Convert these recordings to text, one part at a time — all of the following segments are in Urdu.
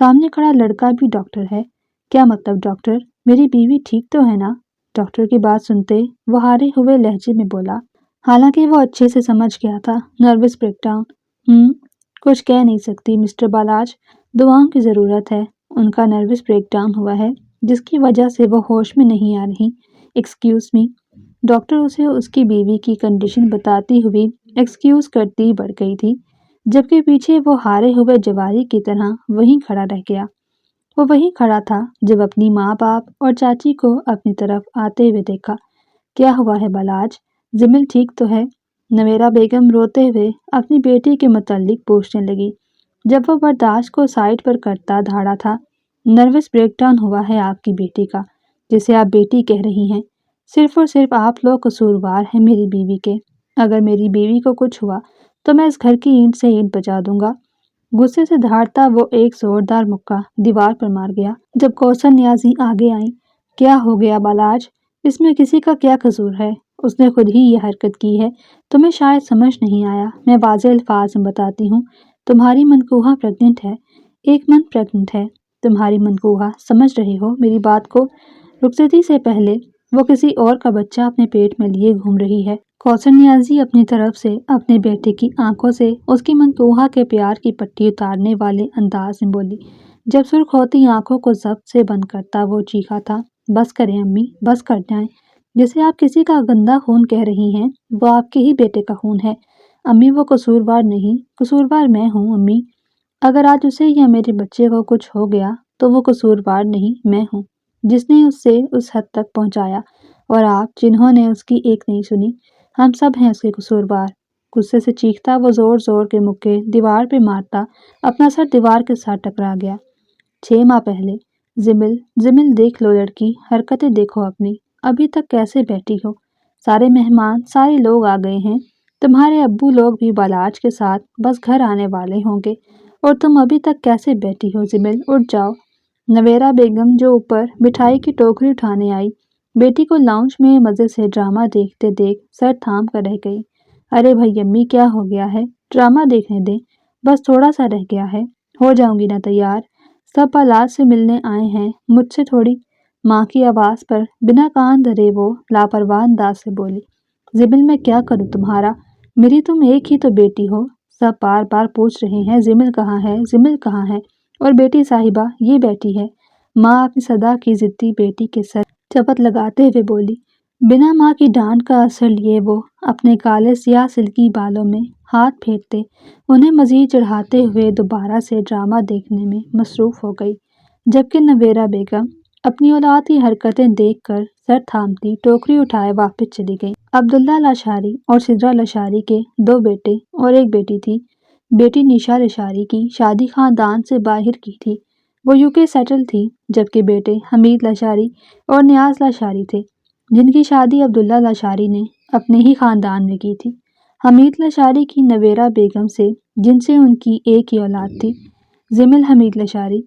سامنے کھڑا لڑکا بھی ڈاکٹر ہے۔ کیا مطلب ڈاکٹر؟ میری بیوی ٹھیک تو ہے نا؟ ڈاکٹر کی بات سنتے وہ ہارے ہوئے لہجے میں بولا، حالانکہ وہ اچھے سے سمجھ گیا تھا نروس بریک ڈاؤن۔ کچھ کہہ نہیں سکتی مسٹر بالاج، دعاؤں کی ضرورت ہے۔ ان کا نروس بریک ڈاؤن ہوا ہے جس کی وجہ سے وہ ہوش میں نہیں آ رہی۔ Excuse me. ڈاکٹر اسے اس کی بیوی کی کنڈیشن بتاتی ہوئی ایکسکیوز کرتی بڑھ گئی تھی، جبکہ پیچھے وہ ہارے ہوئے جواری کی طرح وہیں کھڑا رہ گیا۔ وہ وہیں کھڑا تھا جب اپنی ماں باپ اور چاچی کو اپنی طرف آتے ہوئے دیکھا۔ کیا ہوا ہے بالاج؟ جمیل ٹھیک تو ہے؟ نویرا بیگم روتے ہوئے اپنی بیٹی کے متعلق پوچھنے لگی۔ جب وہ برداشت کو سائڈ پر کرتا دھاڑا تھا، نروس بریک ڈاؤن ہوا ہے آپ کی بیٹی کا، جسے آپ بیٹی کہہ رہی ہیں۔ صرف اور صرف آپ لوگ قصوروار ہیں میری بیوی کے۔ اگر میری بیوی کو کچھ ہوا تو میں اس گھر کی اینٹ سے اینٹ بجا دوں گا۔ غصے سے دھاڑتا وہ ایک زوردار مکہ دیوار پر مار گیا۔ جب کوثر نیازی آگے آئیں، کیا ہو گیا بالاج؟ اس میں کسی کا کیا قصور ہے؟ اس نے خود ہی یہ حرکت کی ہے، تمہیں شاید سمجھ نہیں آیا۔ میں واضح الفاظ میں بتاتی ہوں، تمہاری منکوہا پریگننٹ ہے، 1 منتھ پریگننٹ ہے۔ تمہاری منکوہا، سمجھ رہے ہو میری بات کو؟ رخصتی سے پہلے وہ کسی اور کا بچہ اپنے پیٹ میں لیے گھوم رہی ہے۔ کوثر نیازی اپنی طرف سے اپنے بیٹے کی آنکھوں سے اس کی منکوہا کے پیار کی پٹی اتارنے والے انداز میں بولی۔ جب سرخ ہوتی آنکھوں کو ضبط سے بند کرتا وہ چیخا تھا، بس کریں امی، بس کر جائیں۔ جسے آپ کسی کا گندا خون کہہ رہی ہیں، وہ آپ کے ہی بیٹے کا خون ہے۔ امی وہ قصوروار نہیں، قصوروار میں ہوں امی۔ اگر آج اسے یا میرے بچے کو کچھ ہو گیا تو وہ قصوروار نہیں، میں ہوں جس نے اسے اس حد تک پہنچایا، اور آپ جنہوں نے اس کی ایک نہیں سنی۔ ہم سب ہیں اس کے قصوروار۔ غصے سے چیختا وہ زور زور کے مکے دیوار پہ مارتا اپنا سر دیوار کے ساتھ ٹکرا گیا۔ 6 ماہ پہلے۔ زمیل دیکھ لو لڑکی، حرکتیں دیکھو اپنی، ابھی تک کیسے بیٹھی ہو؟ سارے مہمان، سارے لوگ آ گئے ہیں، تمہارے ابو لوگ بھی بالاج کے ساتھ بس گھر آنے والے ہوں گے، اور تم ابھی تک کیسے بیٹھی ہو؟ زمیل اٹھ جاؤ۔ نویرا بیگم جو اوپر مٹھائی کی ٹوکری اٹھانے آئی، بیٹی کو لاؤنج میں مزے سے ڈرامہ دیکھتے دیکھ سر تھام کر رہ گئی۔ ارے بھائی امی، کیا ہو گیا ہے؟ ڈرامہ دیکھنے دیں، بس تھوڑا سا رہ گیا ہے، ہو جاؤں گی نا تیار۔ سب بالاج سے ملنے آئے ہیں، مجھ سے تھوڑی۔ ماں کی آواز پر بنا کان دھرے وہ لاپرواہ انداز سے بولی۔ زمیل میں کیا کروں تمہارا؟ میری تم ایک ہی تو بیٹی ہو۔ سب بار بار پوچھ رہے ہیں زمیل کہاں ہے، زمیل کہاں ہے، اور بیٹی صاحبہ یہ بیٹھی ہے۔ ماں اپنی صدا کی ضدی بیٹی کے سر چپت لگاتے ہوئے بولی۔ بنا ماں کی ڈانٹ کا اثر لیے وہ اپنے کالے سیاہ سلکی بالوں میں ہاتھ پھیرتے انہیں مزید چڑھاتے ہوئے دوبارہ سے ڈرامہ دیکھنے میں مصروف ہو گئی، جبکہ نویرا بیگم اپنی اولاد کی حرکتیں دیکھ کر سر تھامتی ٹوکری اٹھائے واپس چلی گئی۔ عبداللہ لاشاری اور سدرا لاشاری کے 2 بیٹے اور ایک بیٹی تھی۔ بیٹی نیشا لاشاری کی شادی خاندان سے باہر کی تھی، وہ UK سیٹل تھی، جبکہ بیٹے حمید لاشاری اور نیاز لاشاری تھے، جن کی شادی عبداللہ لاشاری نے اپنے ہی خاندان میں کی تھی۔ حمید لاشاری کی نویرا بیگم سے، جن سے ان کی ایک ہی اولاد تھی، زمیل حمید لاشاری،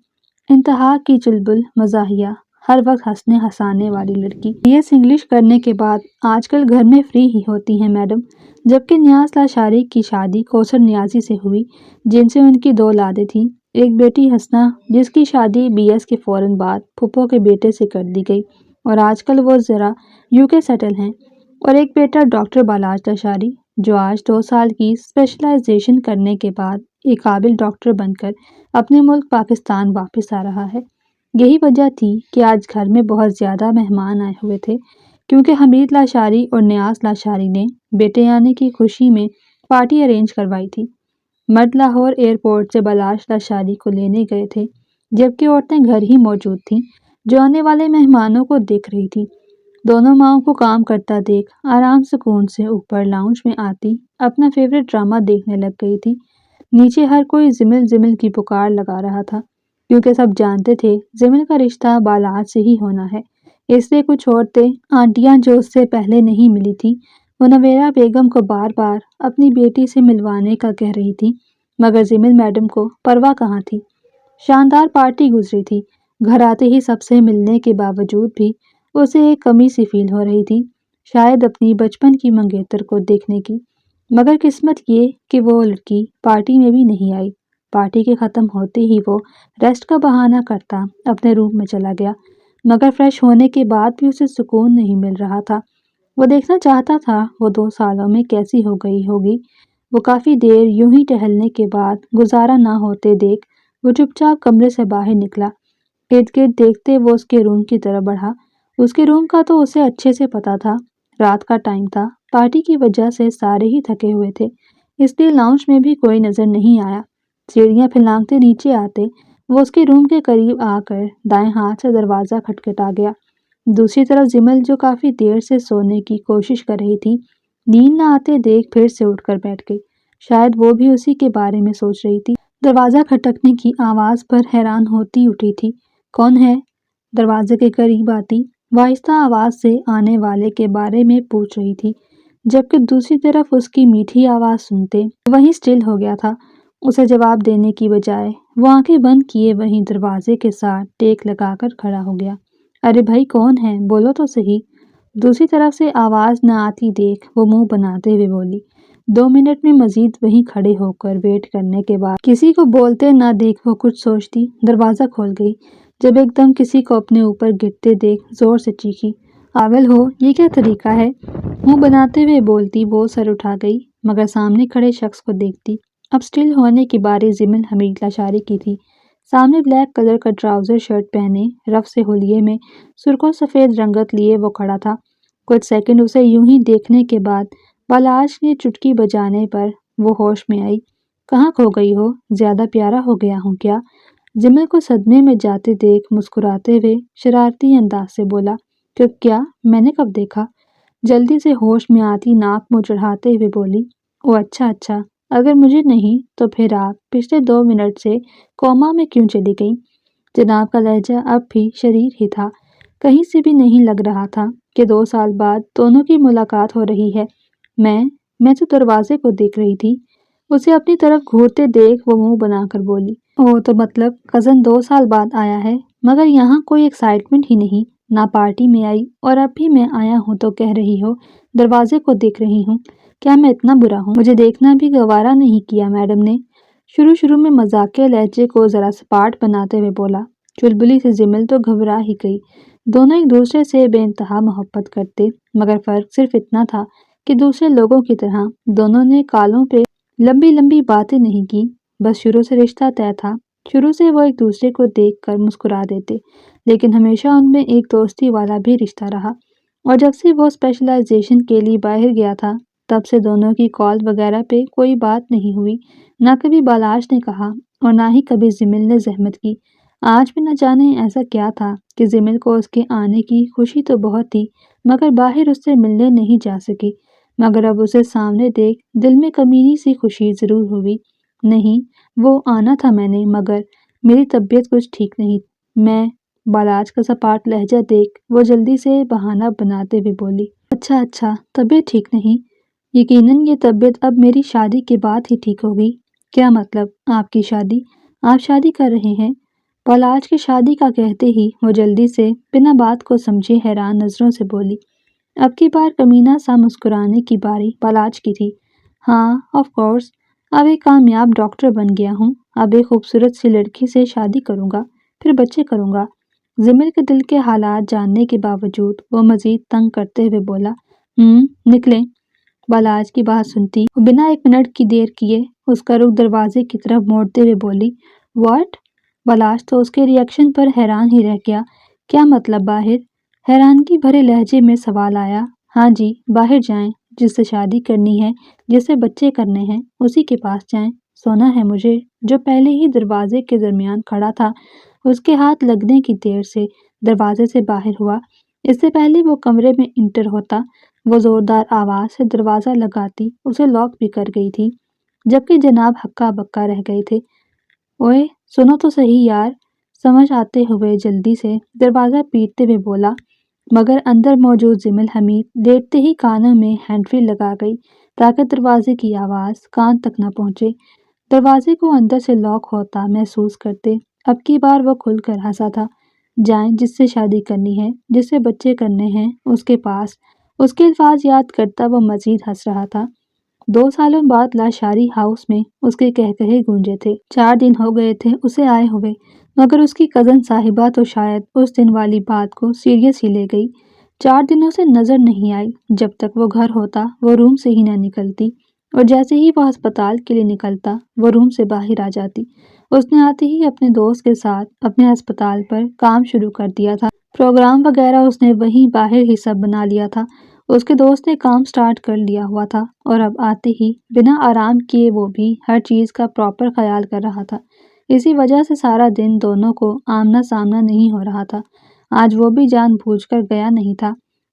انتہا کی چلبل مزاحیہ، ہر وقت ہنسنے ہنسانے والی لڑکی۔ BS انگلش کرنے کے بعد آج کل گھر میں فری ہی ہوتی ہیں میڈم۔ جبکہ نیاز لاشاری کی شادی کوثر نیازی سے ہوئی، جن سے ان کی 2 اولادیں تھیں، ایک بیٹی حسنہ جس کی شادی BS کے فوراً بعد پھپھو کے بیٹے سے کر دی گئی اور آج کل وہ ذرا UK سیٹل ہیں، اور ایک بیٹا ڈاکٹر بالاج لاشاری جو آج 2 سال کی اسپیشلائزیشن کرنے کے بعد ایک قابل ڈاکٹر بن کر اپنے ملک پاکستان واپس آ رہا ہے۔ یہی وجہ تھی کہ آج گھر میں بہت زیادہ مہمان آئے ہوئے تھے، کیونکہ حمید لاشاری اور نیاز لاشاری نے بیٹے آنے کی خوشی میں پارٹی ارینج کروائی تھی۔ مرد لاہور ایئرپورٹ سے بالاج لاشاری کو لینے گئے تھے، جبکہ عورتیں گھر ہی موجود تھیں جو آنے والے مہمانوں کو دیکھ رہی تھی۔ دونوں ماؤں کو کام کرتا دیکھ آرام سکون سے اوپر لاؤنج میں آتی اپنا فیوریٹ ڈرامہ دیکھنے لگ گئی تھی۔ نیچے ہر کوئی زمیل زمیل کی پکار لگا رہا تھا، کیونکہ سب جانتے تھے زمیل کا رشتہ بالاج سے ہی ہونا ہے۔ اس لیے کچھ عورتیں، آنٹیاں جو اس سے پہلے نہیں ملی تھیں، وہ نویرا بیگم کو بار بار اپنی بیٹی سے ملوانے کا کہہ رہی تھیں، مگر زمیل میڈم کو پرواہ کہاں تھی۔ شاندار پارٹی گزری تھی، گھر آتے ہی سب سے ملنے کے باوجود بھی اسے ایک کمی سی فیل ہو رہی تھی، شاید اپنی بچپن کی منگیتر کو دیکھنے کی، مگر قسمت یہ کہ وہ لڑکی پارٹی میں بھی نہیں آئی۔ پارٹی کے ختم ہوتے ہی وہ ریسٹ کا بہانہ کرتا اپنے روم میں چلا گیا، مگر فریش ہونے کے بعد بھی اسے سکون نہیں مل رہا تھا۔ وہ دیکھنا چاہتا تھا وہ 2 سالوں میں کیسی ہو گئی ہوگی۔ وہ کافی دیر یوں ہی ٹہلنے کے بعد گزارا نہ ہوتے دیکھ وہ چپ چاپ کمرے سے باہر نکلا۔ ارد گرد دیکھتے وہ اس کے روم کی طرف بڑھا۔ اس کے روم کا تو اسے اچھے سے پتا تھا۔ رات کا ٹائم تھا، پارٹی کی وجہ سے سارے ہی تھکے ہوئے تھے، اس لیے لاؤنج میں بھی کوئی نظر نہیں آیا۔ سیڑھیاں پھلانگتے نیچے آتے وہ اس کے روم کے قریب آ کر دائیں ہاتھ سے دروازہ کھٹکھٹا گیا۔ دوسری طرف جمل جو کافی دیر سے سونے کی کوشش کر رہی تھی، نیند نہ آتے دیکھ پھر سے اٹھ کر بیٹھ گئی۔ شاید وہ بھی اسی کے بارے میں سوچ رہی تھی۔ دروازہ کھٹکنے کی آواز پر حیران ہوتی اٹھی تھی۔ کون ہے؟ دروازے کے قریب آتی وہ آہستہ آواز سے آنے والے کے بارے میں پوچھ رہی تھی، جبکہ دوسری طرف اس کی میٹھی آواز سنتے وہیں اسٹل ہو گیا تھا۔ اسے جواب دینے کی بجائے وہ آنکھیں بند کیے وہیں دروازے کے ساتھ ٹیک لگا کر کھڑا ہو گیا۔ ارے بھائی کون ہے؟ بولو تو صحیح۔ دوسری طرف سے آواز نہ آتی دیکھ وہ منہ بناتے ہوئے بولی۔ 2 منٹ میں مزید وہیں کھڑے ہو کر ویٹ کرنے کے بعد کسی کو بولتے نہ دیکھ وہ کچھ سوچتی دروازہ کھول گئی، جب ایک دم کسی کو اپنے اوپر گرتے دیکھ زور سے چیخی۔ پاگل ہو، یہ کیا طریقہ ہے؟ منہ بناتے ہوئے بولتی وہ سر اٹھا گئی، مگر سامنے کھڑے شخص کو دیکھتی اب اسٹل ہونے کی باری ضمن حمید لاشاری کی تھی۔ سامنے بلیک کلر کا ٹراؤزر شرٹ پہنے رف سے ہولیے میں سرخ و سفید رنگت لیے وہ کھڑا تھا۔ کچھ سیکنڈ اسے یوں ہی دیکھنے کے بعد بالاج نے چٹکی بجانے پر وہ ہوش میں آئی۔ کہاں کھو گئی ہو؟ زیادہ پیارا ہو گیا ہوں کیا؟ جمل کو صدمے میں جاتے دیکھ مسکراتے ہوئے شرارتی انداز سے بولا۔ کیا؟ میں نے کب دیکھا؟ جلدی سے ہوش میں آتی ناک منہ چڑھاتے ہوئے بولی۔ او اچھا، اگر مجھے نہیں تو پھر آپ پچھلے 2 منٹ سے کوما میں کیوں چلی گئیں؟ جناب کا لہجہ اب بھی شریر ہی تھا، کہیں سے بھی نہیں لگ رہا تھا کہ 2 سال بعد دونوں کی ملاقات ہو رہی ہے۔ میں تو دروازے کو دیکھ رہی تھی۔ اسے اپنی طرف گھورتے دیکھ وہ منہ بنا کر بولی۔ او تو مطلب کزن 2 سال بعد آیا ہے، مگر یہاں کوئی ایکسائٹمنٹ ہی نہیں، نہ پارٹی میں آئی، اور اب بھی میں آیا ہوں تو کہہ رہی ہو دروازے کو دیکھ رہی ہوں۔ کیا میں اتنا برا ہوں؟ مجھے دیکھنا بھی گوارا نہیں کیا میڈم نے؟ شروع میں مذاقیہ لہجے کو ذرا سپاٹ بناتے ہوئے بولا۔ چلبلی سے جمل تو گھبرا ہی گئی۔ دونوں ایک دوسرے سے بے انتہا محبت کرتے، مگر فرق صرف اتنا تھا کہ دوسرے لوگوں کی طرح دونوں نے کالوں پہ لمبی لمبی باتیں نہیں کی، بس شروع سے رشتہ طے تھا۔ شروع سے وہ ایک دوسرے کو دیکھ کر مسکرا دیتے، لیکن ہمیشہ ان میں ایک دوستی والا بھی رشتہ رہا، اور جب سے وہ اسپیشلائزیشن کے لیے باہر گیا تھا تب سے دونوں کی کال وغیرہ پہ کوئی بات نہیں ہوئی، نہ کبھی بالاش نے کہا اور نہ ہی کبھی جمل نے زحمت کی۔ آج بھی نہ جانے ایسا کیا تھا کہ جمل کو اس کے آنے کی خوشی تو بہت تھی، مگر باہر اس سے ملنے نہیں جا سکی، مگر اب اسے سامنے دیکھ دل میں کمینی سی خوشی ضرور ہوئی۔ نہیں، وہ آنا تھا میں نے، مگر میری طبیعت کچھ ٹھیک نہیں۔ میں بالاج کا سپاٹ لہجہ دیکھ وہ جلدی سے بہانہ بناتے ہوئے بولی۔ اچھا، طبیعت ٹھیک نہیں؟ یقیناً یہ طبیعت اب میری شادی کے بعد ہی ٹھیک ہوگی۔ کیا مطلب؟ آپ کی شادی؟ آپ شادی کر رہے ہیں؟ بالاج کی شادی کا کہتے ہی وہ جلدی سے بنا بات کو سمجھے حیران نظروں سے بولی۔ اب کی بار کمینہ سا مسکرانے کی باری بالاج کی تھی۔ ہاں آف کورس، اب ایک کامیاب ڈاکٹر بن گیا ہوں، اب ایک خوبصورت سی لڑکی سے شادی کروں گا، پھر بچے کروں گا۔ جمل کے دل کے حالات جاننے کے باوجود وہ مزید تنگ کرتے ہوئے بولا۔ نکلیں۔ بالاج کی بات سنتی وہ بنا 1 منٹ کی دیر کیے اس کا رخ دروازے کی طرف موڑتے ہوئے بولی۔ واٹ؟ بالاج تو اس کے ری ایکشن پر حیران ہی رہ گیا۔ کیا مطلب باہر؟ حیرانگی بھرے لہجے میں سوال آیا۔ ہاں جی، باہر جائیں، جس سے شادی کرنی ہے، جس سے بچے کرنے ہیں، اسی کے پاس جائیں۔ سونا ہے مجھے، جو پہلے ہی دروازے کے درمیان کھڑا تھا، اس کے ہاتھ لگنے کی دیر سے دروازے سے باہر ہوا۔ اس سے پہلے وہ کمرے میں انٹر ہوتا وہ زوردار آواز سے دروازہ لگاتی اسے لاک بھی کر گئی تھی، جبکہ جناب ہکا بکا رہ گئے تھے۔ اوئے سنو تو صحیح یار، سمجھ آتے ہوئے جلدی سے دروازہ پیٹتے ہوئے بولا، مگر اندر موجود جمل حمید لیٹتے ہی کانوں میں ہینڈ فری لگا گئی تاکہ دروازے کی آواز کان تک نہ پہنچے۔ دروازے کو اندر سے لاک ہوتا محسوس کرتے اب کی بار وہ کھل کر ہنسا تھا۔ جائیں، جس سے شادی کرنی ہے، جس سے بچے کرنے ہیں، اس کے پاس۔ اس کے الفاظ یاد کرتا وہ مزید ہنس رہا تھا۔ 2 سالوں بعد لاشاری ہاؤس میں اس کے کہکہے گونجے تھے۔ 4 دن ہو گئے تھے اسے آئے ہوئے، مگر اس کی کزن صاحبہ تو شاید اس دن والی بات کو سیریس ہی لے گئی۔ 4 دنوں سے نظر نہیں آئی۔ جب تک وہ گھر ہوتا وہ روم سے ہی نہ نکلتی، اور جیسے ہی وہ ہسپتال کے لیے نکلتا وہ روم سے باہر آ جاتی۔ اس نے آتے ہی اپنے دوست کے ساتھ اپنے ہسپتال پر کام شروع کر دیا تھا۔ پروگرام وغیرہ اس نے وہیں باہر ہی سب بنا لیا تھا۔ اس کے دوست نے کام سٹارٹ کر لیا ہوا تھا، اور اب آتے ہی بنا آرام کیے وہ بھی ہر چیز کا پراپر خیال کر رہا تھا۔ اسی وجہ سے سارا دن دونوں کو آمنا سامنا نہیں ہو رہا تھا۔ آج وہ بھی جان بوجھ کر گیا نہیں تھا،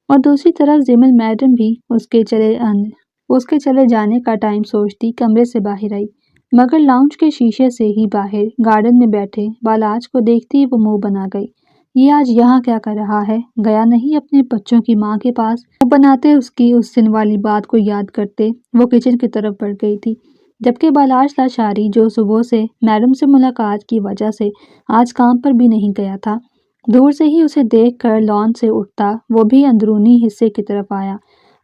اور دوسری طرف جمیل میڈم بھی اس کے چلے جانے کا ٹائم سوچتی کمرے سے باہر آئی، مگر لاؤنج کے شیشے سے ہی باہر گارڈن میں بیٹھے بالاج کو دیکھتی وہ منہ بنا گئی۔ یہ آج یہاں کیا کر رہا ہے؟ گیا نہیں اپنے بچوں کی ماں کے پاس؟ منہ بناتے اس کی اس دن والی بات کو یاد کرتے وہ کچن کی طرف بڑھ گئی تھی، جبکہ بالاج لاشاری جو صبح سے میڈم سے ملاقات کی وجہ سے آج کام پر بھی نہیں گیا تھا، دور سے ہی اسے دیکھ کر لان سے اٹھتا وہ بھی اندرونی حصے کی طرف آیا۔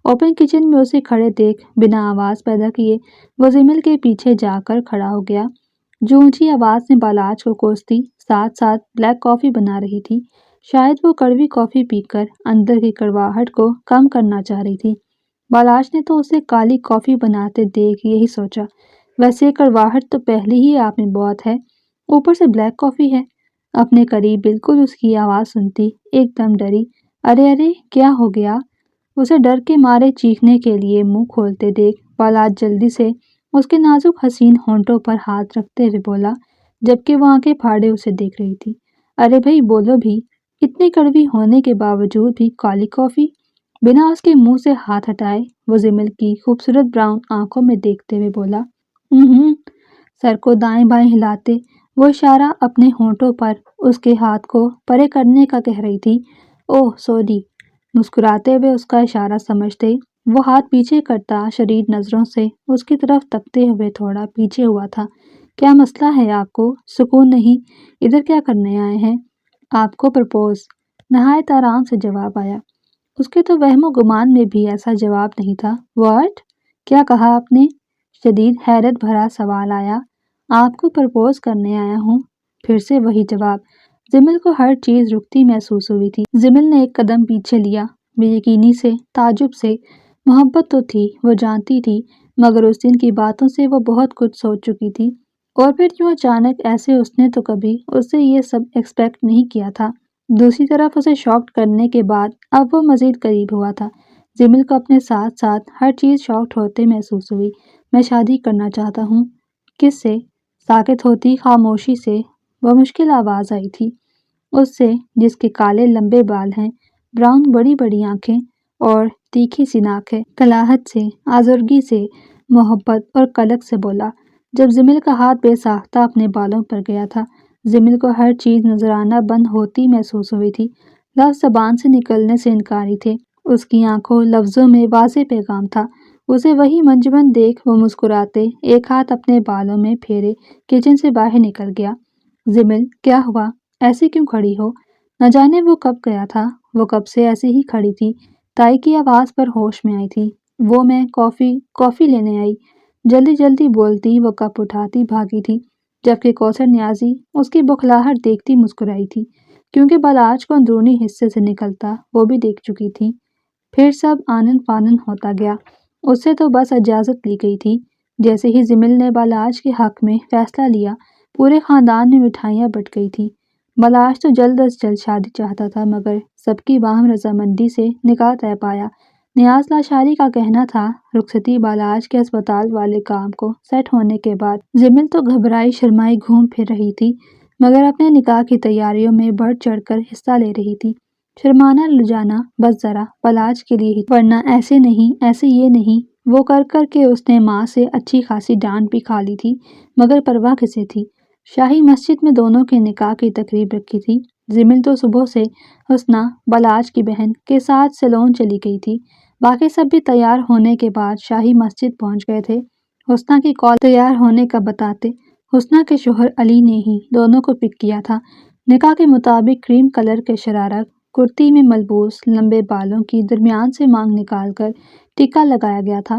اوپن کچن میں اسے کھڑے دیکھ بنا آواز پیدا کیے وہ جمیل کے پیچھے جا کر کھڑا ہو گیا، جو اونچی آواز میں بالاج کو کوستی ساتھ ساتھ بلیک کافی بنا رہی تھی۔ شاید وہ کڑوی کافی پی کر اندر کی کڑواہٹ کو کم کرنا چاہ رہی تھی۔ بالاج نے تو اسے کالی کافی بناتے دیکھ یہی سوچا، ویسے کڑواہٹ تو پہلے ہی آپ میں بہت ہے، اوپر سے بلیک کافی ہے۔ اپنے قریب بالکل اس کی آواز سنتی ایک دم ڈری۔ ارے ارے کیا ہو گیا؟ اسے ڈر کے مارے چیخنے کے لیے منہ کھولتے دیکھ بالاج جلدی سے اس کے نازک حسین ہونٹوں پر ہاتھ رکھتے ہوئے بولا، جبکہ وہ آنکھیں پھاڑے اسے دیکھ رہی تھی۔ ارے بھائی بولو بھی، اتنی کڑوی ہونے کے باوجود بھی کالی کافی؟ بنا اس کے منہ سے ہاتھ ہٹائے وہ جمیل کی خوبصورت براؤن آنکھوں میں دیکھتے ہوئے بولا، سر کو دائیں بائیں ہلاتے وہ اشارہ اپنے ہونٹوں پر اس کے ہاتھ کو پرے کرنے کا کہہ رہی تھی۔ اوہ سوری۔ مسکراتے ہوئے اس کا اشارہ سمجھتے وہ ہاتھ پیچھے کرتا شدید نظروں سے اس کی طرف تکتے ہوئے تھوڑا پیچھے ہوا تھا۔ کیا مسئلہ ہے آپ کو؟ سکون نہیں؟ ادھر کیا کرنے آئے ہیں؟ آپ کو پرپوز؟ نہایت آرام سے جواب آیا۔ اس کے تو وہم و گمان میں بھی ایسا جواب نہیں تھا۔ واٹ؟ کیا کہا آپ نے؟ شدید حیرت بھرا سوال آیا۔ آپ کو پرپوز کرنے آیا ہوں۔ پھر سے وہی جواب۔ جمیل کو ہر چیز رکتی محسوس ہوئی تھی۔ جمیل نے ایک قدم پیچھے لیا، بے یقینی سے، تعجب سے۔ محبت تو تھی، وہ جانتی تھی، مگر اس دن کی باتوں سے وہ بہت کچھ سوچ چکی تھی، اور پھر یوں اچانک ایسے اس نے تو کبھی اس سے یہ سب ایکسپیکٹ نہیں کیا تھا۔ دوسری طرف اسے شاکڈ کرنے کے بعد اب وہ مزید قریب ہوا تھا۔ جمیل کو اپنے ساتھ ساتھ ہر چیز شاکڈ ہوتے محسوس ہوئی۔ میں شادی کرنا چاہتا ہوں۔ کس سے؟ ساکت ہوتی خاموشی سے وہ مشکل آواز آئی تھی۔ اس سے جس کے کالے لمبے بال ہیں، براؤن بڑی بڑی آنکھیں اور تیکھی سی ناک ہے۔ کلاہٹ سے، آزردگی سے، محبت اور قلق سے بولا۔ جب جمیل کا ہاتھ بے ساختہ اپنے بالوں پر گیا تھا، جمیل کو ہر چیز نذرانہ بند ہوتی محسوس ہوئی تھی۔ لفظ زبان سے نکلنے سے انکاری تھے۔ اس کی آنکھوں لفظوں میں واضح پیغام تھا۔ اسے وہی منجمد دیکھ وہ مسکراتے ایک ہاتھ اپنے بالوں میں پھیرے کچن سے باہر نکل گیا۔ جمیل کیا ہوا؟ ایسے کیوں کھڑی ہو؟ نہ جانے وہ کب گیا تھا، وہ کب سے ایسے ہی کھڑی تھی۔ تائی کی آواز پر ہوش میں آئی تھی۔ وہ میں کافی لینے آئی۔ جلدی جلدی بولتی وہ کپ اٹھاتی بھاگی تھی، جبکہ کوثر نیازی اس کی بوکھلاہٹ دیکھتی مسکرائی تھی، کیونکہ بالاج کو اندرونی حصے سے نکلتا وہ بھی دیکھ چکی تھی۔ پھر سب آنن فانن ہوتا گیا۔ اس سے تو بس اجازت لی گئی تھی۔ جیسے ہی جمیل نے بالاج کے حق میں فیصلہ لیا، پورے خاندان میں مٹھائیاں بٹ گئی تھی۔ بالاج تو جلد از جلد شادی چاہتا تھا، مگر سب کی باہم رضامندی سے نکاح طے پایا۔ نیاز لاشاری کا کہنا تھا رخصتی بالاج کے ہسپتال والے کام کو سیٹ ہونے کے بعد۔ جمیل تو گھبرائی شرمائی گھوم پھر رہی تھی، مگر اپنے نکاح کی تیاریوں میں بڑھ چڑھ کر حصہ لے رہی تھی۔ شرمانا لجانا بس ذرا بالاج کے لیے ہی، ورنہ ایسے نہیں، ایسے یہ نہیں، وہ کر کر کے اس نے ماں سے اچھی خاصی ڈانٹ بھی کھا لی تھی، مگر پرواہ کسے تھی۔ شاہی مسجد میں دونوں کے نکاح کی تقریب رکھی تھی۔ جمیل تو صبح سے حسنہ، بالاج کی بہن، کے ساتھ سیلون چلی گئی تھی۔ باقی سب بھی تیار ہونے کے بعد شاہی مسجد پہنچ گئے تھے۔ حسنہ کی کال تیار ہونے کا بتاتے حسنہ کے شوہر علی نے ہی دونوں کو پک کیا تھا۔ نکاح کے مطابق کریم کلر کے شرارہ کرتی میں ملبوس لمبے بالوں کی درمیان سے مانگ نکال کر ٹکا لگایا گیا تھا۔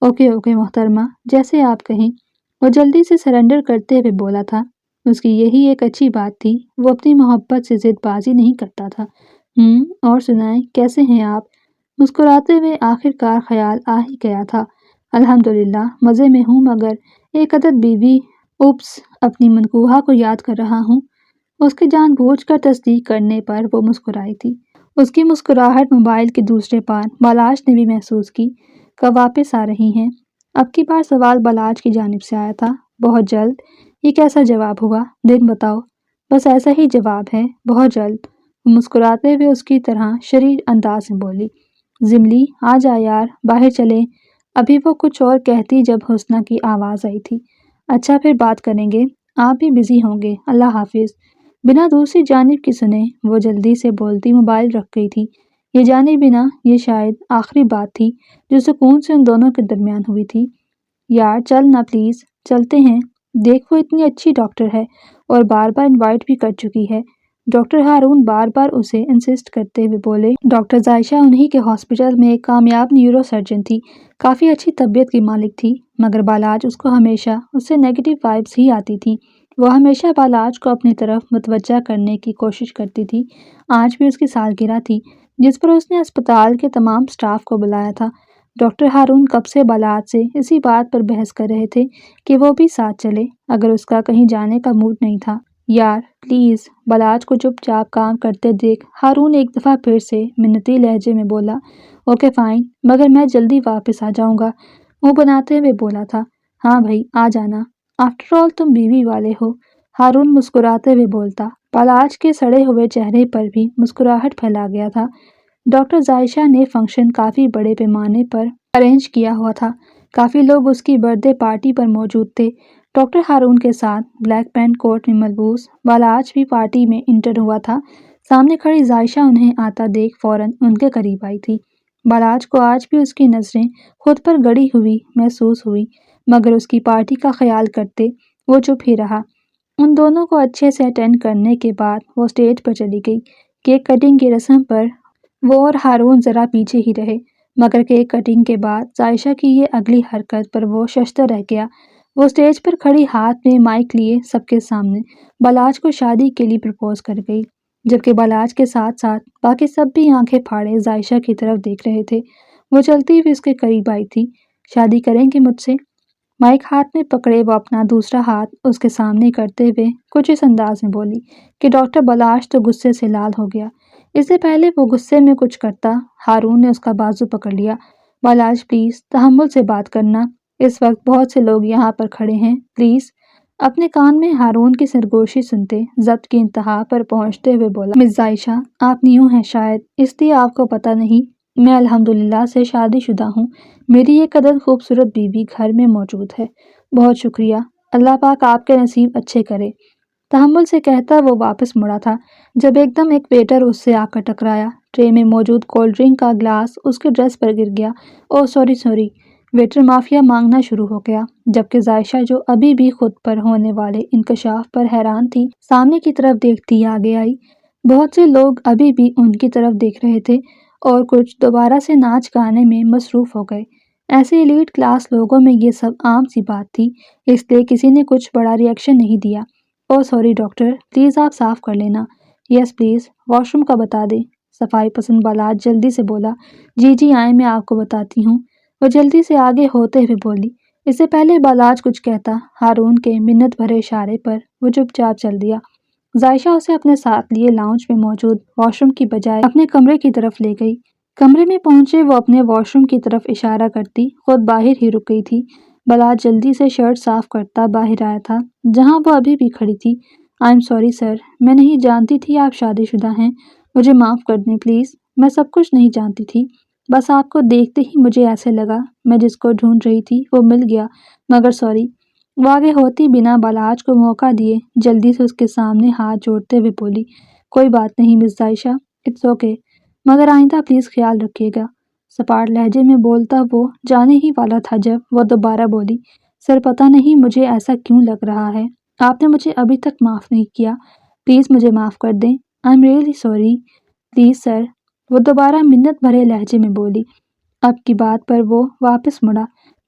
اوکے اوکے محترمہ، جیسے آپ کہیں۔ وہ جلدی سے سرنڈر کرتے ہوئے بولا تھا۔ اس کی یہی ایک اچھی بات تھی، وہ اپنی محبت سے ضد بازی نہیں کرتا تھا۔ اور سنائیں، کیسے ہیں آپ؟ مسکراتے ہوئے آخر کار خیال آ ہی گیا تھا۔ الحمدللہ مزے میں ہوں، مگر ایک عدد بیوی اوپس اپنی منکوہا کو یاد کر رہا ہوں۔ اس کی جان بوجھ کر تصدیق کرنے پر وہ مسکرائی تھی۔ اس کی مسکراہٹ موبائل کے دوسرے پار بالاج نے بھی محسوس کی کہ واپس آ رہی ہیں۔ اب کی بار سوال بالاج کی جانب سے آیا تھا۔ بہت جلد؟ یہ کیسا جواب ہوا؟ دن بتاؤ۔ بس ایسا ہی جواب ہے، بہت جلد۔ وہ مسکراتے ہوئے اس کی طرح شریر انداز میں بولی۔ زملی آ جا یار، باہر چلیں۔ ابھی وہ کچھ اور کہتی جب حسنہ کی آواز آئی تھی۔ اچھا پھر بات کریں گے، آپ بھی بزی ہوں گے، اللہ حافظ۔ بنا دوسری جانب کی سنے وہ جلدی سے بولتی موبائل رکھ گئی تھی۔ یہ جانے بنا یہ شاید آخری بات تھی جو سکون سے ان دونوں کے درمیان ہوئی تھی۔ یار چل نا پلیز، چلتے ہیں۔ دیکھ وہ اتنی اچھی ڈاکٹر ہے اور بار بار انوائٹ بھی کر چکی ہے۔ ڈاکٹر ہارون بار بار اسے انسسٹ کرتے ہوئے بولے۔ ڈاکٹر عائشہ انہی کے ہاسپٹل میں ایک کامیاب نیورو سرجن تھی، کافی اچھی طبیعت کی مالک تھی، مگر بالاج اس کو ہمیشہ اس سے نیگیٹو وائبس ہی آتی تھی۔ وہ ہمیشہ بالاج کو اپنی طرف متوجہ کرنے کی کوشش کرتی تھی۔ آج بھی اس کی سالگرہ تھی جس پر اس نے اسپتال کے تمام سٹاف کو بلایا تھا۔ ڈاکٹر ہارون کب سے بالاج سے اسی بات پر بحث کر رہے تھے کہ وہ بھی ساتھ چلے اگر اس کا کہیں جانے کا موڈ نہیں تھا۔ یار پلیز، بالاج کو چپ چاپ کام کرتے دیکھ ہارون ایک دفعہ پھر سے منتی لہجے میں بولا۔ اوکے فائن، مگر میں جلدی واپس آ جاؤں گا، منہ بناتے ہوئے بولا تھا۔ ہاں بھائی آ جانا، آفٹر آل تم بیوی والے ہو، ہارون مسکراتے ہوئے بولتا۔ بالاج کے سڑے ہوئے چہرے پر بھی مسکراہٹ پھیلا گیا تھا۔ ڈاکٹر عائشہ نے فنکشن کافی بڑے پیمانے پر ارینج کیا ہوا تھا، کافی لوگ اس کی برتھ ڈے پارٹی پر موجود تھے۔ ڈاکٹر ہارون کے ساتھ بلیک پینٹ کوٹ میں ملبوس بالاج بھی پارٹی میں انٹر ہوا تھا۔ سامنے کھڑی عائشہ انہیں آتا دیکھ فوراً ان کے قریب آئی تھی۔ بالاج کو آج بھی اس کی نظریں خود پر گڑی ہوئی محسوس ہوئی، مگر اس کی پارٹی کا خیال کرتے وہ چپ ہی رہا۔ ان دونوں کو اچھے سے اٹینڈ کرنے کے بعد وہ اسٹیج پر چلی گئی۔ کیک کٹنگ کی رسم پر وہ اور ہارون ذرا پیچھے ہی رہے، مگر کیک کٹنگ کے بعد عائشہ کی یہ اگلی حرکت پر وہ ششدر رہ گیا۔ وہ اسٹیج پر کھڑی ہاتھ میں مائک لیے سب کے سامنے بالاج کو شادی کے لیے پرپوز کر گئی، جبکہ بالاج کے ساتھ ساتھ باقی سب بھی آنکھیں پھاڑے عائشہ کی طرف دیکھ رہے تھے۔ وہ چلتی ہوئی اس کے قریب آئی تھی۔ شادی کریں گے مجھ سے؟ مائک ہاتھ میں پکڑے وہ اپنا دوسرا ہاتھ اس کے سامنے کرتے ہوئے کچھ اس انداز میں بولی کہ ڈاکٹر بالاج تو غصے سے لال ہو گیا۔ اس سے پہلے وہ غصے میں کچھ کرتا، ہارون نے اس کا بازو پکڑ لیا۔ بالاج پلیز تحمل سے بات کرنا، اس وقت بہت سے لوگ یہاں پر کھڑے ہیں، پلیز۔ اپنے کان میں ہارون کی سرگوشی سنتے ضبط کی انتہا پر پہنچتے ہوئے بولا۔ مس عائشہ آپ نیو ہیں شاید، اس لیے آپ کو پتہ نہیں، میں الحمدللہ سے شادی شدہ ہوں، میری ایک عدد خوبصورت بیوی گھر میں موجود ہے۔ بہت شکریہ، اللہ پاک آپ کے نصیب اچھے کرے۔ تحمل سے کہتا وہ واپس مڑا تھا جب ایک دم ایک ویٹر اس سے آ کر ٹکرایا۔ ٹرے میں موجود کولڈ ڈرنک کا گلاس اس کے ڈریس پر گر گیا۔ اوہ سوری۔ ویٹر معافیا مانگنا شروع ہو گیا، جبکہ عائشہ جو ابھی بھی خود پر ہونے والے انکشاف پر حیران تھی سامنے کی طرف دیکھتی آگے آئی۔ بہت سے لوگ ابھی بھی ان کی طرف دیکھ رہے تھے اور کچھ دوبارہ سے ناچ گانے میں مصروف ہو گئے۔ ایسے ایلیٹ کلاس لوگوں میں یہ سب عام سی بات تھی، اس لیے کسی نے کچھ بڑا ری ایکشن نہیں دیا۔ اوہ سوری ڈاکٹر، پلیز آپ صاف کر لینا۔ یس پلیز، واش روم کا بتا دیں، صفائی پسند بالاج جلدی سے بولا۔ جی آئیں میں آپ کو بتاتی ہوں، وہ جلدی سے آگے ہوتے ہوئے بولی۔ اس سے پہلے بالاج کچھ کہتا، ہارون کے منت بھرے اشارے پر وہ چپ چاپ چل دیا۔ عائشہ اسے اپنے ساتھ لیے لاؤنج میں موجود واش روم کی بجائے اپنے کمرے کی طرف لے گئی۔ کمرے میں پہنچے وہ اپنے واش روم کی طرف اشارہ کرتی خود باہر ہی رک گئی تھی۔ بالاج جلدی سے شرٹ صاف کرتا باہر آیا تھا جہاں وہ ابھی بھی کھڑی تھی۔ آئی ایم سوری سر، میں نہیں جانتی تھی آپ شادی شدہ ہیں، مجھے معاف کر دیں پلیز، میں سب کچھ نہیں جانتی تھی، بس آپ کو دیکھتے ہی مجھے ایسے لگا میں جس کو ڈھونڈ رہی تھی وہ مل گیا، مگر سوری۔ وہ آگے ہوتی بنا بالاج کو موقع دیے جلدی سے اس کے سامنے ہاتھ جوڑتے ہوئے بولی۔ کوئی بات نہیں مس عائشہ، اٹس اوکے، مگر آئندہ پلیز خیال رکھیے گا۔ سپاٹ لہجے میں بولتا وہ جانے ہی والا تھا جب وہ دوبارہ بولی۔ سر پتہ نہیں مجھے ایسا کیوں لگ رہا ہے، آپ نے مجھے ابھی تک معاف نہیں کیا، پلیز مجھے معاف کر دیں، I am really sorry, please sir, وہ دوبارہ منت بھرے لہجے میں بولی۔ اب کی بات پر وہ واپس مڑا۔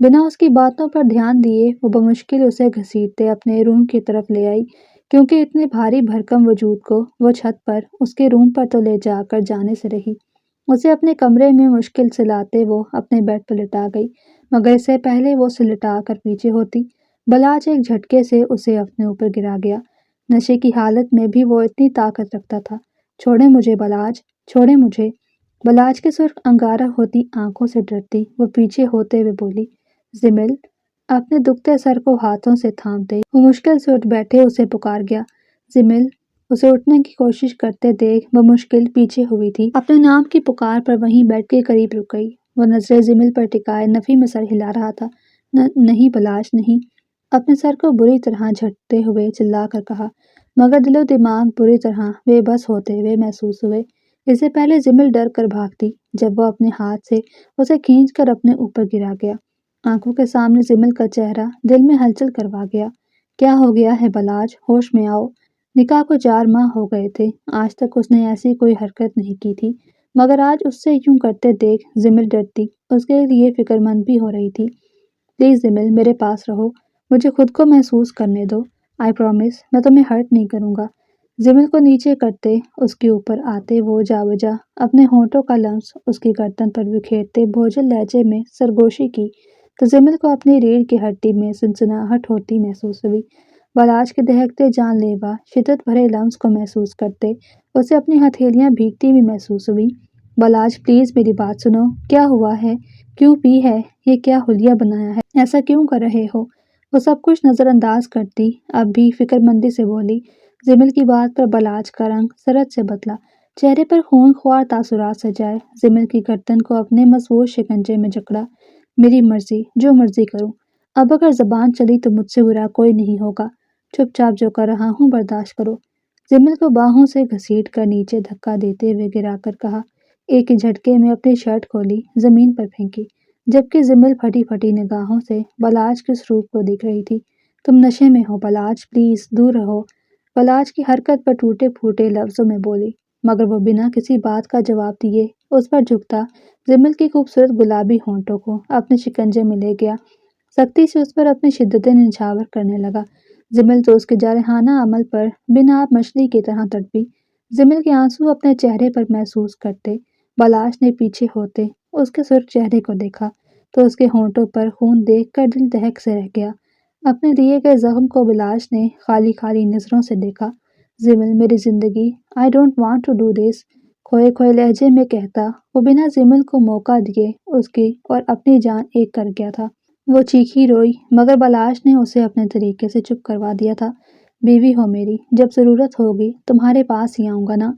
بنا اس کی باتوں پر دھیان دیے وہ بمشکل اسے گھسیٹتے اپنے روم کی طرف لے آئی، کیونکہ اتنے بھاری بھرکم وجود کو وہ چھت پر اس کے روم پر تو لے جا کر جانے سے رہی۔ اسے اپنے کمرے میں مشکل سے لاتے وہ اپنے بیڈ پر لٹا گئی، مگر اس سے پہلے وہ اسے لٹا کر پیچھے ہوتی، بلاج ایک جھٹکے سے اسے اپنے اوپر گرا گیا۔ نشے کی حالت میں بھی وہ اتنی طاقت رکھتا تھا۔ چھوڑے مجھے بلاج، چھوڑے مجھے۔ بلاج کی سرخ انگارہ ہوتی آنکھوں سے ڈرتی وہ پیچھے ہوتے ہوئے بولی، زمل۔ اپنے دکھتے سر کو ہاتھوں سے تھامتے وہ مشکل سے اٹھ بیٹھے اسے پکار گیا، زمل۔ اسے اٹھنے کی کوشش کرتے دیکھ بمشکل پیچھے ہوئی تھی، اپنے نام کی پکار پر وہیں بیڈ کے قریب رک گئی۔ وہ نظریں زمل پر ٹکائے نفی میں سر ہلا رہا تھا۔ نہیں بلاج، نہیں۔ اپنے سر کو بری طرح جھٹکتے ہوئے چلا کر کہا، مگر دل و دماغ بری طرح بے بس ہوتے ہوئے محسوس ہوئے۔ اس سے پہلے زمل ڈر کر بھاگتی جب وہ اپنے ہاتھ سے اسے کھینچ کر اپنے اوپر گرا گیا۔ آنکھوں کے سامنے زمل کا چہرہ دل میں ہلچل کروا گیا۔ کیا ہو گیا ہے بلاج؟ ہوش میں آؤ۔ نکاح کو 4 ماہ ہو گئے تھے، آج تک اس نے ایسی کوئی حرکت نہیں کی تھی، مگر آج اس سے یوں کرتے دیکھ زمل ڈرتی، اس کے لیے فکر مند بھی ہو رہی تھی۔ پلیز زمل، میرے پاس رہو، مجھے خود کو محسوس کرنے دو۔ آئی پرامس، میں تمہیں ہرٹ نہیں کروں گا۔ زمل کو نیچے کرتے اس کے اوپر آتے وہ جا بجا اپنے ہونٹوں کا لمس اس کی گردن پر بکھیرتے بھوجل لہجے میں سرگوشی کی تو زمل کو اپنی ریڑھ کی ہڈی میں سنسناہٹ ہوتی محسوس ہوئی۔ بلاج کے دہکتے جان لیوا شدت بھرے لمس کو محسوس کرتے اسے اپنی ہتھیلیاں بھیگتی بھی محسوس ہوئی۔ بلاج پلیز میری بات سنو، کیا ہوا ہے؟ کیوں پی ہے؟ یہ کیا حلیہ بنایا ہے؟ ایسا کیوں کر رہے ہو؟ وہ سب کچھ نظر انداز کرتی اب بھی فکر مندی سے بولی۔ زمل کی بات پر بلاج کا رنگ سرد سے بدلا، چہرے پر خون خوار تاثرات سجائے زمل کی گردن کو اپنے مضبوط شکنجے میں جکڑا۔ میری مرضی، جو مرضی کروں، اب اگر زبان چلی تو مجھ سے برا کوئی نہیں ہوگا، چپ چاپ جو کر رہا ہوں برداشت کرو۔ زمل کو باہوں سے گھسیٹ کر نیچے دھکا دیتے ہوئے گرا کر کہا، ایک ہی جھٹکے میں اپنی شرٹ کھولی زمین پر پھینکی، جبکہ زمل پھٹی پھٹی نگاہوں سے بلاج کے اس روپ کو دیکھ رہی تھی۔ تم نشے میں ہو بلاج، پلیز دور رہو، بلاج کی حرکت پر ٹوٹے پھوٹے لفظوں میں بولی، مگر وہ بنا کسی بات کا جواب دیے اس پر جھکتا زمل کی خوبصورت گلابی ہونٹوں کو اپنے شکنجے میں لے گیا، سختی سے اس پر اپنی شدتیں نچھاور کرنے لگا۔ زمل تو اس کے جارحانہ عمل پر بنا آپ مچھلی کی طرح تڑپی۔ زمل کے آنسو اپنے چہرے پر محسوس کرتے بلاج نے پیچھے ہوتے اس کے سرخ چہرے کو دیکھا تو اس کے ہونٹوں پر خون دیکھ کر دل دہک سے رہ گیا۔ اپنے دیے گئے زخم کو بلاج نے خالی خالی نظروں سے دیکھا۔ زمل میری زندگی، I don't want to do this, کھوئے کھوئے لہجے میں کہتا وہ بنا زمل کو موقع دیے اس کی اور اپنی جان ایک کر گیا تھا۔ وہ چیخی روئی مگر بلاج نے اسے اپنے طریقے سے چپ کروا دیا تھا۔ بیوی ہو میری، جب ضرورت ہوگی تمہارے پاس ہی آؤں گا نا۔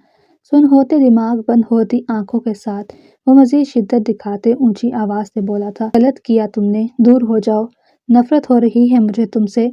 سن ہوتے دماغ بند ہوتی آنکھوں کے ساتھ وہ مزید شدت دکھاتے اونچی آواز سے بولا تھا، غلط کیا تم نے، دور ہو جاؤ، نفرت ہو رہی ہے مجھے تم سے۔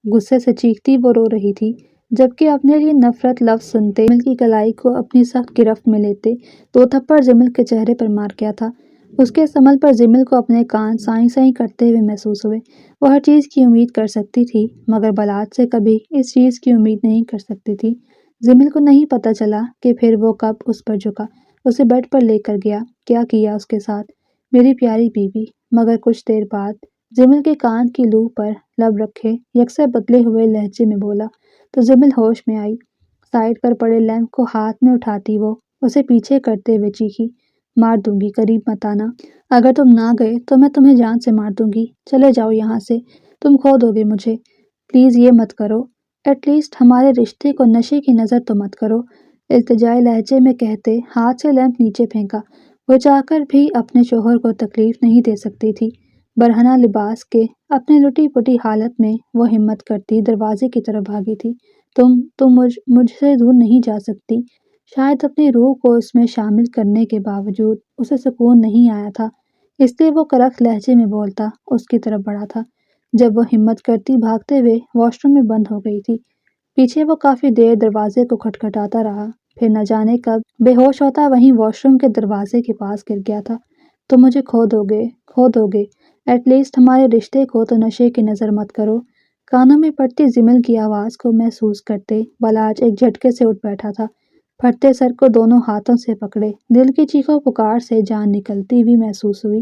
غصے سے چیختی وہ رو رہی تھی، جبکہ اپنے لیے نفرت لفظ سنتے زمل کی کلائی کو اپنی سخت گرفت میں لیتے 2 تھپڑ زمل کے چہرے پر مار کیا تھا۔ اس کے اس عمل پر زمل کو اپنے کان سائیں سائیں کرتے ہوئے محسوس ہوئے۔ وہ ہر چیز کی امید کر سکتی تھی مگر بلاج سے کبھی اس چیز کی امید نہیں کر سکتی تھی۔ زمل کو نہیں پتہ چلا کہ پھر وہ کب اس پر جھکا، اسے بیڈ پر لے کر گیا، کیا کیا اس کے ساتھ، میری پیاری بیوی۔ مگر کچھ دیر بعد زمل کے کان کی لو پر لب رکھے یکسر بدلے ہوئے لہجے میں بولا تو زمل ہوش میں آئی۔ سائڈ پر پڑے لیمپ کو ہاتھ میں اٹھاتی وہ اسے پیچھے کرتے ہوئے چیخی، مار دوں گی، قریب مت آنا، اگر تم نہ گئے تو میں تمہیں جان سے مار دوں گی، چلے جاؤ یہاں سے، تم کھو دو گے مجھے، پلیز یہ مت کرو، ایٹ لیسٹ ہمارے رشتے کو نشے کی نظر تو مت کرو، التجائی لہجے میں کہتے ہاتھ سے لیمپ نیچے پھینکا۔ وہ چاہ کر بھی اپنے شوہر کو تکلیف نہیں دے سکتی تھی۔ برہنہ لباس کے اپنے لٹی پٹی حالت میں وہ ہمت کرتی دروازے کی طرف بھاگی تھی۔ تم مجھ سے دور نہیں جا سکتی۔ شاید اپنی روح کو اس میں شامل کرنے کے باوجود اسے سکون نہیں آیا تھا، اس لیے وہ کرخت لہجے میں بولتا اس کی طرف بڑھا تھا۔ جب وہ ہمت کرتی بھاگتے ہوئے واش روم میں بند ہو گئی تھی، پیچھے وہ کافی دیر دروازے کو کھٹکھٹاتا رہا، پھر نہ جانے کب بے ہوش ہوتا وہیں واش روم کے دروازے کے پاس گر گیا تھا۔ تم مجھے کھو دو گے، کھو دو گے، ایٹ لیسٹ ہمارے رشتے کو تو نشے کی نظر مت کرو۔ کانوں میں پڑتی زمل کی آواز کو محسوس کرتے بلاج ایک جھٹکے سے اٹھ بیٹھا تھا، پھٹتے سر کو دونوں ہاتھوں سے پکڑے دل کی چیخو پکار سے جان نکلتی بھی محسوس ہوئی۔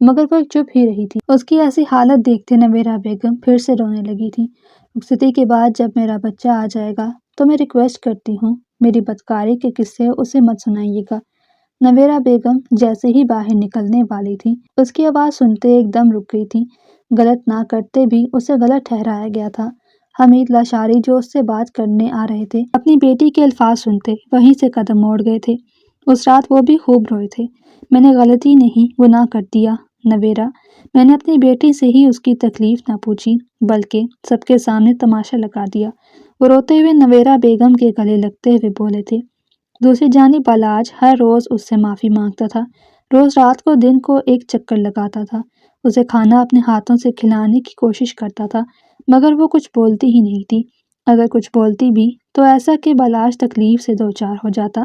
مگر وہ چپ ہی رہی تھی۔ اس کی ایسی حالت دیکھتے نویرہ بیگم پھر سے رونے لگی تھی۔ رخصتی کے بعد جب میرا بچہ آ جائے گا تو میں ریکویسٹ کرتی ہوں میری بدکاری کے قصے اسے مت سنائیے گا۔ نویرہ بیگم جیسے ہی باہر نکلنے والی تھی اس کی آواز سنتے ایک دم رک گئی تھی۔ غلط نہ کرتے بھی اسے غلط ٹھہرایا گیا تھا۔ حمید لاشاری جو اس سے بات کرنے آ رہے تھے اپنی بیٹی کے الفاظ سنتے وہیں سے قدم موڑ گئے تھے۔ اس رات وہ بھی خوب روئے تھے۔ میں نے غلطی نہیں گناہ کر دیا نویرہ، میں نے اپنی بیٹی سے ہی اس کی تکلیف نہ پوچھی بلکہ سب کے سامنے تماشا لگا دیا۔ وہ روتے ہوئے نویرہ بیگم کے گلے لگتے ہوئے بولے تھے۔ دوسری جانب بالاج ہر روز اس سے معافی مانگتا تھا، روز رات کو دن کو ایک چکر لگاتا تھا، اسے کھانا اپنے ہاتھوں سے کھلانے کی کوشش کرتا تھا مگر وہ کچھ بولتی ہی نہیں تھی۔ اگر کچھ بولتی بھی تو ایسا کہ بالاج تکلیف سے دوچار ہو جاتا۔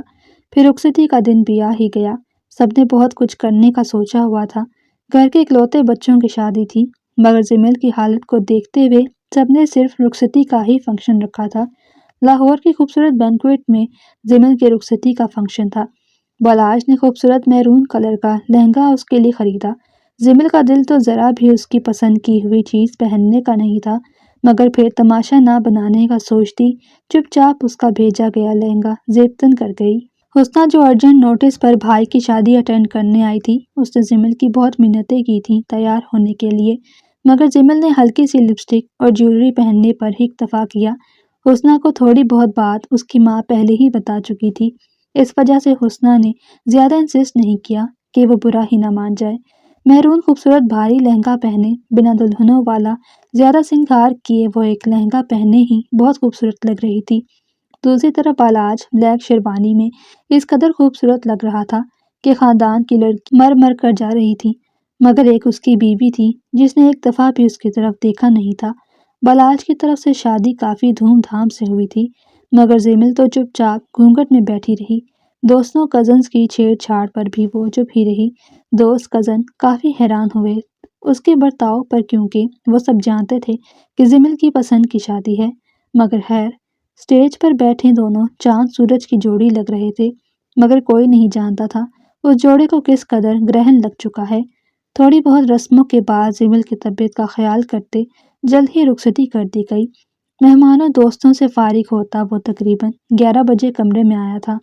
پھر رخصتی کا دن بھی آ ہی گیا۔ سب نے بہت کچھ کرنے کا سوچا ہوا تھا، گھر کے اکلوتے بچوں کی شادی تھی مگر جمیل کی حالت کو دیکھتے ہوئے سب نے صرف رخصتی کا ہی فنکشن رکھا تھا۔ لاہور کی خوبصورت بینکویٹ میں جمیل کی رخصتی کا فنکشن تھا۔ بالاج نے خوبصورت میرون کلر کا لہنگا اس کے لیے خریدا۔ جمیل کا دل تو ذرا بھی اس کی پسند کی ہوئی چیز پہننے کا نہیں تھا مگر پھر تماشا نہ بنانے کا سوچتی چپ چاپ اس کا بھیجا گیا لہنگا زیبتن کر گئی۔ حسنہ جو ارجنٹ نوٹس پر بھائی کی شادی اٹینڈ کرنے آئی تھی اس نے جمیل کی بہت منتیں کی تھیں تیار ہونے کے لیے مگر جمیل نے ہلکی سی لپسٹک اور جیولری پہننے پر ہی اکتفا کیا۔ حسنہ کو تھوڑی بہت بات اس کی ماں پہلے ہی بتا چکی تھی، اس وجہ سے حسنہ نے زیادہ انسسٹ نہیں کیا کہ وہ برا ہی نہ مان جائے۔ مہرون خوبصورت بھاری لہنگا پہنے بنا دلہنوں والا زیادہ سنگھار کیے وہ ایک لہنگا پہنے ہی بہت خوبصورت لگ رہی تھی۔ دوسری طرف بالاج بلیک شیروانی میں اس قدر خوبصورت لگ رہا تھا کہ خاندان کی لڑکی مر مر کر جا رہی تھی مگر ایک اس کی بیوی تھی جس نے ایک دفعہ بھی اس کی طرف دیکھا نہیں تھا۔ بالاج کی طرف سے شادی کافی دھوم دھام سے ہوئی تھی مگر جمیل تو چپ چاپ گھونگھٹ میں بیٹھی رہی۔ دوستوں کزنز کی چھیڑ چھاڑ پر بھی وہ چپ ہی رہی۔ دوست کزن کافی حیران ہوئے اس کے برتاؤ پر کیونکہ وہ سب جانتے تھے کہ جمیل کی پسند کی شادی ہے مگر خیر اسٹیج پر بیٹھے دونوں چاند سورج کی جوڑی لگ رہے تھے مگر کوئی نہیں جانتا تھا اس جوڑے کو کس قدر گرہن لگ چکا ہے۔ تھوڑی بہت رسموں کے بعد جمیل کی طبیعت کا خیال کرتے جلد ہی رخصتی کر دی گئی۔ مہمانوں دوستوں سے فارغ ہوتا وہ تقریباً 11 بجے کمرے میں آیا تھا۔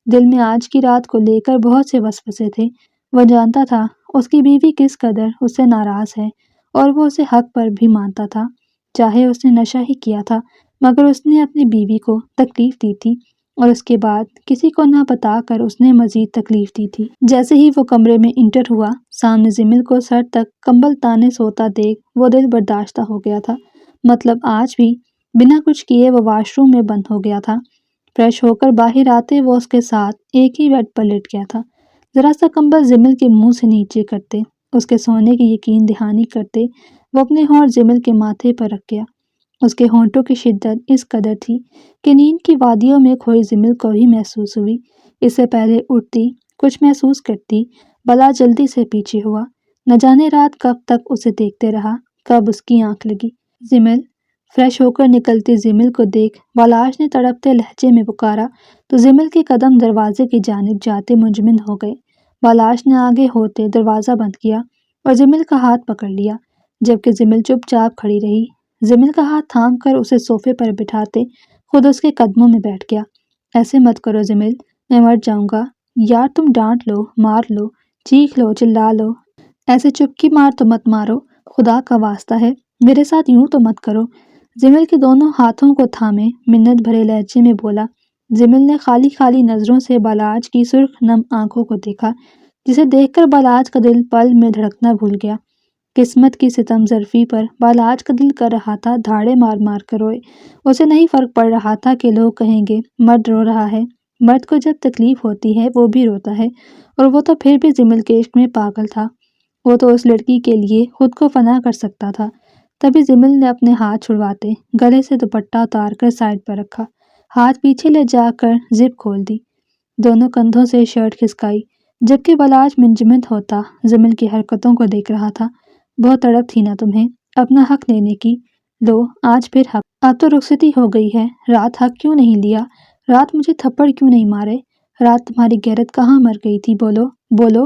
دل میں آج کی رات کو لے کر بہت سے وسوسے تھے۔ وہ جانتا تھا اس کی بیوی کس قدر اس سے ناراض ہے اور وہ اسے حق پر بھی مانتا تھا، چاہے اس نے نشہ ہی کیا تھا مگر اس نے اپنی بیوی کو تکلیف دی تھی اور اس کے بعد کسی کو نہ بتا کر اس نے مزید تکلیف دی تھی۔ جیسے ہی وہ کمرے میں انٹر ہوا سامنے جمیل کو سر تک کمبل تانے سوتا دیکھ وہ دل برداشتہ ہو گیا تھا۔ مطلب آج بھی بنا کچھ کیے وہ واش روم میں بند ہو گیا تھا۔ فریش ہو کر باہر آتے وہ اس کے ساتھ ایک ہی بیڈ پر لیٹ گیا تھا۔ ذرا سا کمبل جمیل کے منہ سے نیچے کرتے اس کے سونے کی یقین دہانی کرتے وہ اپنے ہونٹ جمیل کے ماتھے پر رکھ گیا۔ اس کے ہونٹوں کی شدت اس قدر تھی کہ نیند کی وادیوں میں کھوئی جمیل کو بھی محسوس ہوئی۔ اس سے پہلے اٹھتی کچھ محسوس کرتی بلا جلدی سے پیچھے ہوا، نہ جانے رات کب تک اسے دیکھتے رہا، کب اس کی آنکھ لگی۔ جمیل! فریش ہو کر نکلتی جمیل کو دیکھ بالاج نے تڑپتے لہجے میں پکارا تو جمیل کے قدم دروازے کی جانب جاتے منجمد ہو گئے۔ بالاج نے آگے ہوتے دروازہ بند کیا اور جمیل کا ہاتھ پکڑ لیا جبکہ جمیل چپ چاپ کھڑی رہی۔ جمیل کا ہاتھ تھام کر اسے صوفے پر بٹھاتے خود اس کے قدموں میں بیٹھ گیا۔ ایسے مت کرو جمیل، میں مر جاؤں گا۔ یار تم ڈانٹ لو، مار لو، چیخ لو، چلا لو، ایسے چپکی مار تو مت مارو، خدا کا واسطہ ہے میرے ساتھ یوں تو مت کرو۔ جمیل کے دونوں ہاتھوں کو تھامے منت بھرے لہجے میں بولا۔ جمیل نے خالی خالی نظروں سے بالاج کی سرخ نم آنکھوں کو دیکھا جسے دیکھ کر بالاج کا دل پل میں دھڑکنا بھول گیا۔ قسمت کی ستم ظرفی پر بالاج کا دل کر رہا تھا دھاڑے مار مار کر روئے۔ اسے نہیں فرق پڑ رہا تھا کہ لوگ کہیں گے مرد رو رہا ہے، مرد کو جب تکلیف ہوتی ہے وہ بھی روتا ہے اور وہ تو پھر بھی جمیل کے عشق میں پاگل تھا، وہ تو اس لڑکی کے لیے خود کو فنا کر سکتا تھا۔ تبھی جمیل نے اپنے ہاتھ چھڑواتے گلے سے دوپٹہ اتار کر سائڈ پر رکھا، ہاتھ پیچھے لے جا کر زپ کھول دی، دونوں کندھوں سے شرٹ کھسکائی جبکہ بالاج منجمد ہوتا جمیل کی حرکتوں کو دیکھ رہا تھا۔ بہت تڑپ تھی نا تمہیں اپنا حق لینے کی، لو آج پھر حق۔ اب تو رخصتی ہو گئی ہے، رات حق کیوں نہیں لیا؟ رات مجھے تھپڑ کیوں نہیں مارے؟ رات تمہاری غیرت کہاں مر گئی تھی؟ بولو بولو۔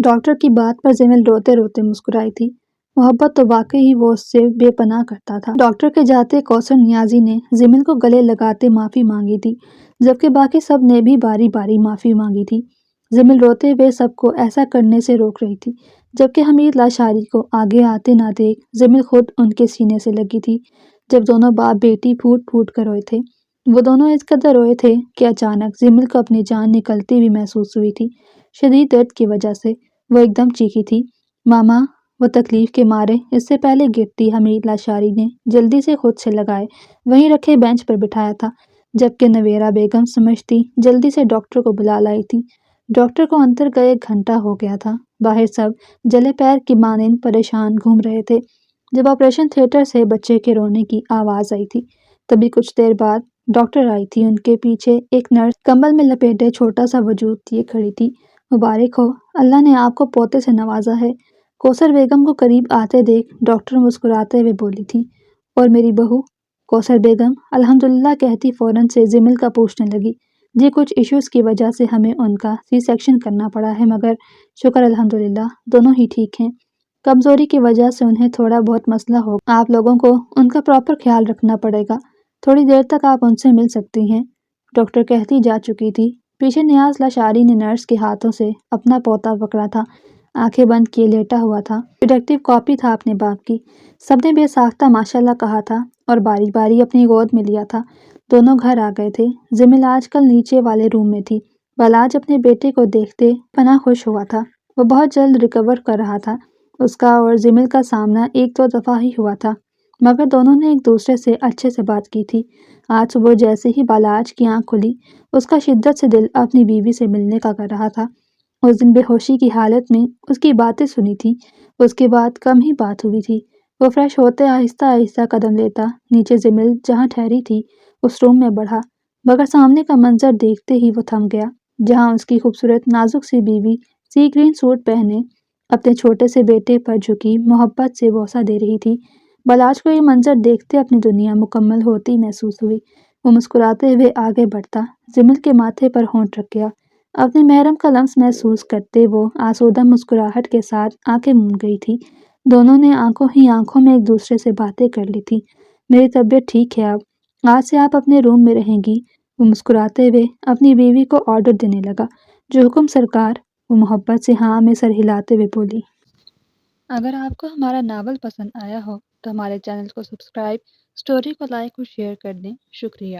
ڈاکٹر کی بات پر جمیل روتے روتے مسکرائی تھی۔ محبت تو واقعی ہی وہ اس سے بے پناہ کرتا تھا۔ ڈاکٹر کے جاتے کوثر نیازی نے جمیل کو گلے لگاتے معافی مانگی تھی، جبکہ باقی سب نے بھی باری باری معافی مانگی تھی۔ جمیل روتے ہوئے سب کو ایسا کرنے سے روک رہی تھی، جبکہ حمید لاشاری کو آگے آتے نہ دیکھ جمیل خود ان کے سینے سے لگی تھی۔ جب دونوں باپ بیٹی پھوٹ پھوٹ کر روئے تھے، وہ دونوں اس قدر روئے تھے کہ اچانک جمیل کو اپنی جان نکلتی ہوئی محسوس ہوئی تھی۔ شدید درد کی وجہ سے وہ ایک دم چیخی تھی، ماما! وہ تکلیف کے مارے اس سے پہلے گرتی حمید لاشاری نے جلدی سے خود سے لگائے وہیں رکھے بینچ پر بٹھایا تھا، جبکہ نویرہ بیگم سمجھتی جلدی سے ڈاکٹر کو بلا لائی تھی۔ ڈاکٹر کو اندر گئے 1 گھنٹہ ہو گیا تھا۔ باہر سب جلے پیر کی مانند پریشان گھوم رہے تھے۔ جب آپریشن تھیٹر سے بچے کے رونے کی آواز آئی تھی، تبھی کچھ دیر بعد ڈاکٹر آئی تھی۔ ان کے پیچھے ایک نرس کمبل میں لپیٹے چھوٹا سا وجود لیے کھڑی تھی۔ مبارک ہو، اللہ نے آپ کو پوتے سے نوازا ہے۔ کوثر بیگم کو قریب آتے دیکھ ڈاکٹر مسکراتے ہوئے بولی تھی، اور میری بہو؟ کوثر بیگم الحمدللہ کہتی فوراً سے جمیل کا پوچھنے لگی، جی کچھ ایشوز کی وجہ سے ہمیں ان کا سی سیکشن کرنا پڑا ہے، مگر شکر الحمدللہ دونوں ہی ٹھیک ہیں۔ کمزوری کی وجہ سے انہیں تھوڑا بہت مسئلہ ہوگا، آپ لوگوں کو ان کا پراپر خیال رکھنا پڑے گا۔ تھوڑی دیر تک آپ ان سے مل سکتی ہیں، ڈاکٹر کہتی جا چکی تھی۔ پیچھے نیاز لاشاری نے نرس کے ہاتھوں سے اپنا پوتا پکڑا تھا، آنکھیں بند کیے لیٹا ہوا تھا۔ ڈیٹیکٹیو کاپی تھا اپنے باپ کی۔ سب نے بے ساختہ ماشاءاللہ کہا تھا اور باری باری اپنی گود میں لیا تھا۔ دونوں گھر آ گئے تھے۔ جمیل آج کل نیچے والے روم میں تھی۔ بالاج اپنے بیٹے کو دیکھتے پناہ خوش ہوا تھا۔ وہ بہت جلد ریکور کر رہا تھا۔ اس کا اور جمیل کا سامنا 1-2 دفعہ ہی ہوا تھا، مگر دونوں نے ایک دوسرے سے اچھے سے بات کی تھی۔ آج صبح جیسے ہی بالاج کی آنکھ کھلی، اس کا شدت سے دل اپنی بیوی سے ملنے کا کر رہا تھا۔ اس دن بے ہوشی کی حالت میں اس کی باتیں سنی تھی، اس کے بعد کم ہی بات ہوئی تھی۔ وہ فریش ہوتے آہستہ آہستہ قدم لیتا نیچے جمیل جہاں ٹھہری تھی اس روم میں بڑھا، مگر سامنے کا منظر دیکھتے ہی وہ تھم گیا، جہاں اس کی خوبصورت نازک سی بیوی سی گرین سوٹ پہنے اپنے چھوٹے سے بیٹے پر جھکی محبت سے بوسہ دے رہی تھی۔ بالاج کو یہ منظر دیکھتے اپنی دنیا مکمل ہوتی محسوس ہوئی۔ وہ مسکراتے ہوئے آگے بڑھتا جمیل کے ماتھے پر ہونٹ رکھ گیا۔ اپنے محرم کا لمس محسوس کرتے وہ آسودہ مسکراہٹ کے ساتھ آنکھیں موند گئی تھی۔ دونوں نے آنکھوں ہی آنکھوں میں ایک دوسرے سے باتیں کر لی تھی۔ میری طبیعت ٹھیک ہے اب، آج سے آپ اپنے روم میں رہیں گی۔ وہ مسکراتے ہوئے اپنی بیوی کو آرڈر دینے لگا۔ جو حکم سرکار، وہ محبت سے ہاں میں سر ہلاتے ہوئے بولی۔ اگر آپ کو ہمارا ناول پسند آیا ہو تو ہمارے چینل کو سبسکرائب، سٹوری کو لائک اور شیئر کر دیں۔ شکریہ۔